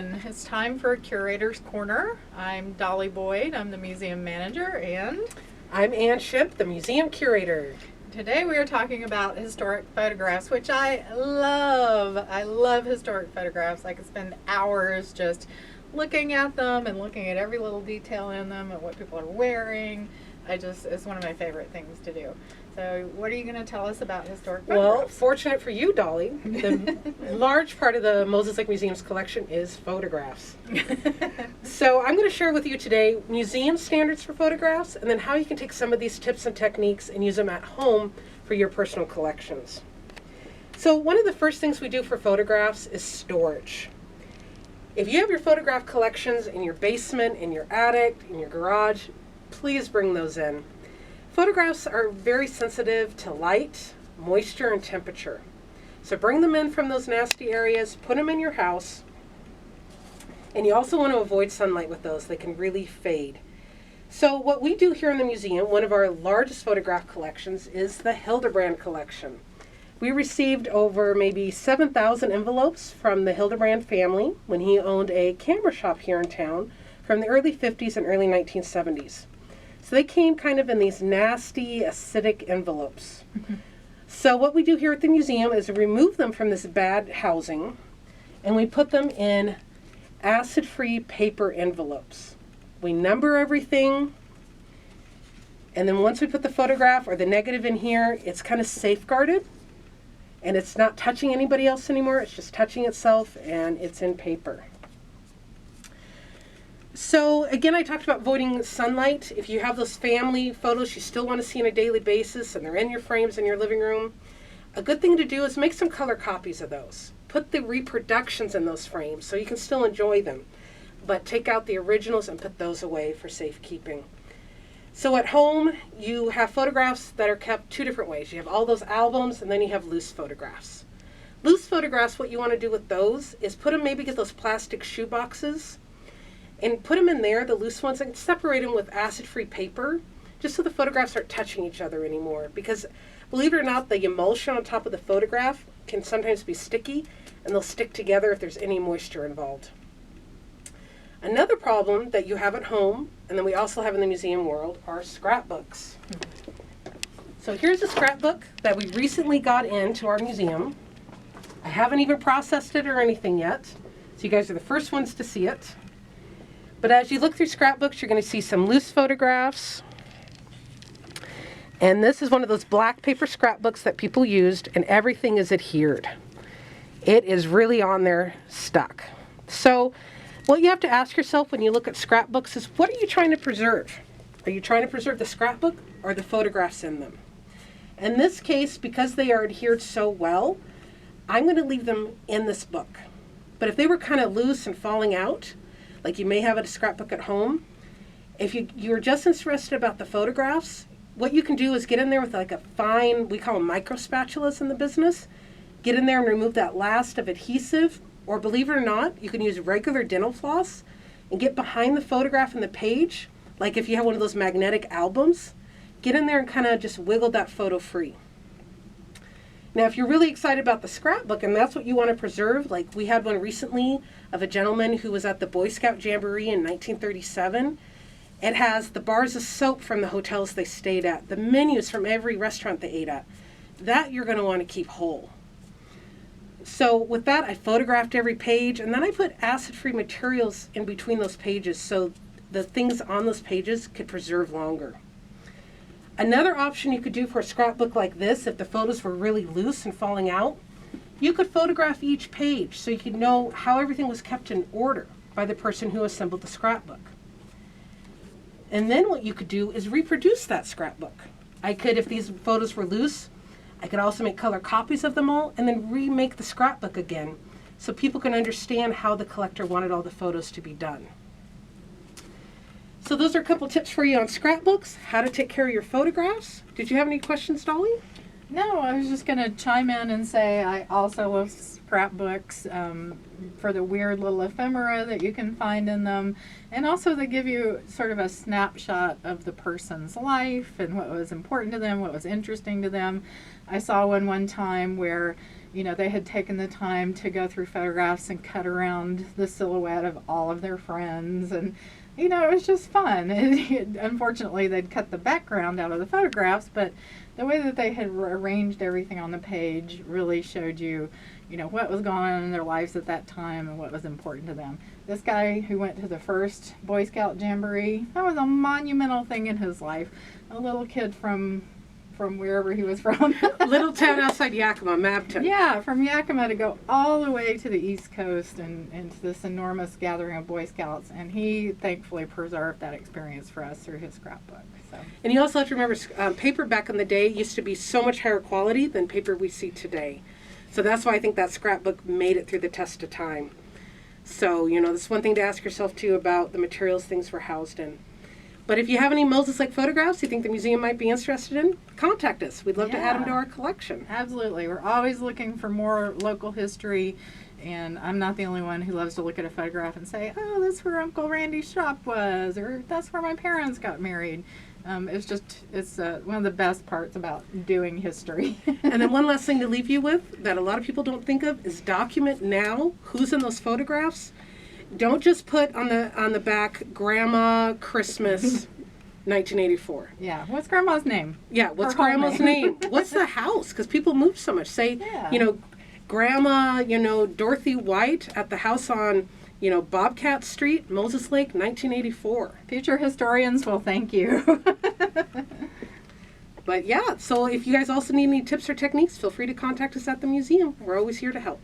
and it's time for Curator's Corner. I'm Dolly Boyd, I'm the museum manager, and I'm Ann Schempp, the museum curator. Today we are talking about historic photographs, which I love. I love historic photographs. I could spend hours just looking at them and looking at every little detail in them and what people are wearing. It's one of my favorite things to do. So what are you going to tell us about historic photographs? Well, fortunate for you, Dolly, the large part of the Moses Lake Museum's collection is photographs. So I'm going to share with you today museum standards for photographs and then how you can take some of these tips and techniques and use them at home for your personal collections. So one of the first things we do for photographs is storage. If you have your photograph collections in your basement, in your attic, in your garage, please bring those in. Photographs are very sensitive to light, moisture, and temperature. So bring them in from those nasty areas, put them in your house, and you also want to avoid sunlight with those. They can really fade. So what we do here in the museum, one of our largest photograph collections, is the Hildebrand collection. We received over maybe 7,000 envelopes from the Hildebrand family when he owned a camera shop here in town from the early 50s and early 1970s. So they came kind of in these nasty, acidic envelopes. So what we do here at the museum is remove them from this bad housing, and we put them in acid-free paper envelopes. We number everything, and then once we put the photograph or the negative in here, it's kind of safeguarded, and it's not touching anybody else anymore. It's just touching itself, and it's in paper. So again, I talked about avoiding sunlight. If you have those family photos you still want to see on a daily basis and they're in your frames in your living room, a good thing to do is make some color copies of those. Put the reproductions in those frames so you can still enjoy them, but take out the originals and put those away for safekeeping. So at home, you have photographs that are kept two different ways. You have all those albums, and then you have loose photographs. Loose photographs, what you want to do with those is put them, maybe get those plastic shoe boxes, and put them in there, the loose ones, and separate them with acid-free paper, just so the photographs aren't touching each other anymore. Because, believe it or not, the emulsion on top of the photograph can sometimes be sticky, and they'll stick together if there's any moisture involved. Another problem that you have at home, and then we also have in the museum world, are scrapbooks. So here's a scrapbook that we recently got into our museum. I haven't even processed it or anything yet, so you guys are the first ones to see it. But as you look through scrapbooks, you're going to see some loose photographs. And this is one of those black paper scrapbooks that people used, and everything is adhered. It is really on there stuck. So what you have to ask yourself when you look at scrapbooks is, what are you trying to preserve? Are you trying to preserve the scrapbook or the photographs in them? In this case, because they are adhered so well, I'm going to leave them in this book. But if they were kind of loose and falling out, like you may have a scrapbook at home, if you're just interested about the photographs, what you can do is get in there with like a fine, we call them micro spatulas in the business, get in there and remove that last of adhesive, or believe it or not, you can use regular dental floss and get behind the photograph in the page, like if you have one of those magnetic albums, get in there and kind of just wiggle that photo free. Now, if you're really excited about the scrapbook and that's what you want to preserve, like we had one recently of a gentleman who was at the Boy Scout Jamboree in 1937. It has the bars of soap from the hotels they stayed at, the menus from every restaurant they ate at. That you're going to want to keep whole. So with that, I photographed every page, and then I put acid-free materials in between those pages so the things on those pages could preserve longer. Another option you could do for a scrapbook like this, if the photos were really loose and falling out, you could photograph each page so you could know how everything was kept in order by the person who assembled the scrapbook. And then what you could do is reproduce that scrapbook. I could, if these photos were loose, I could also make color copies of them all and then remake the scrapbook again so people can understand how the collector wanted all the photos to be done. So those are a couple tips for you on scrapbooks, how to take care of your photographs. Did you have any questions, Dolly? No, I was just going to chime in and say I also love scrapbooks for the weird little ephemera that you can find in them. And also they give you sort of a snapshot of the person's life and what was important to them, what was interesting to them. I saw one time where, you know, they had taken the time to go through photographs and cut around the silhouette of all of their friends. And, you know, it was just fun. Unfortunately, they'd cut the background out of the photographs, but the way that they had arranged everything on the page really showed you, you know, what was going on in their lives at that time and what was important to them. This guy who went to the first Boy Scout Jamboree, that was a monumental thing in his life. A little kid from wherever he was from. Little town outside Yakima, Mabton. Yeah, from Yakima to go all the way to the East Coast and to this enormous gathering of Boy Scouts. And he thankfully preserved that experience for us through his scrapbook. So. And you also have to remember, paper back in the day used to be so much higher quality than paper we see today. So that's why I think that scrapbook made it through the test of time. So, you know, that's one thing to ask yourself, too, about the materials things were housed in. But if you have any Moses-Lake photographs you think the museum might be interested in, contact us. We'd love to add them to our collection. Absolutely. We're always looking for more local history, and I'm not the only one who loves to look at a photograph and say, oh, that's where Uncle Randy's shop was, or that's where my parents got married. It's one of the best parts about doing history. And then one last thing to leave you with that a lot of people don't think of is document now who's in those photographs. Don't just put on the back Grandma Christmas 1984. Yeah. What's Grandma's name? Yeah. What's Grandma's name? What's the house? Because people move so much. Say, you know, Grandma, you know, Dorothy White at the house on, you know, Bobcat Street, Moses Lake, 1984. Future historians will thank you. But yeah, so if you guys also need any tips or techniques, feel free to contact us at the museum. We're always here to help.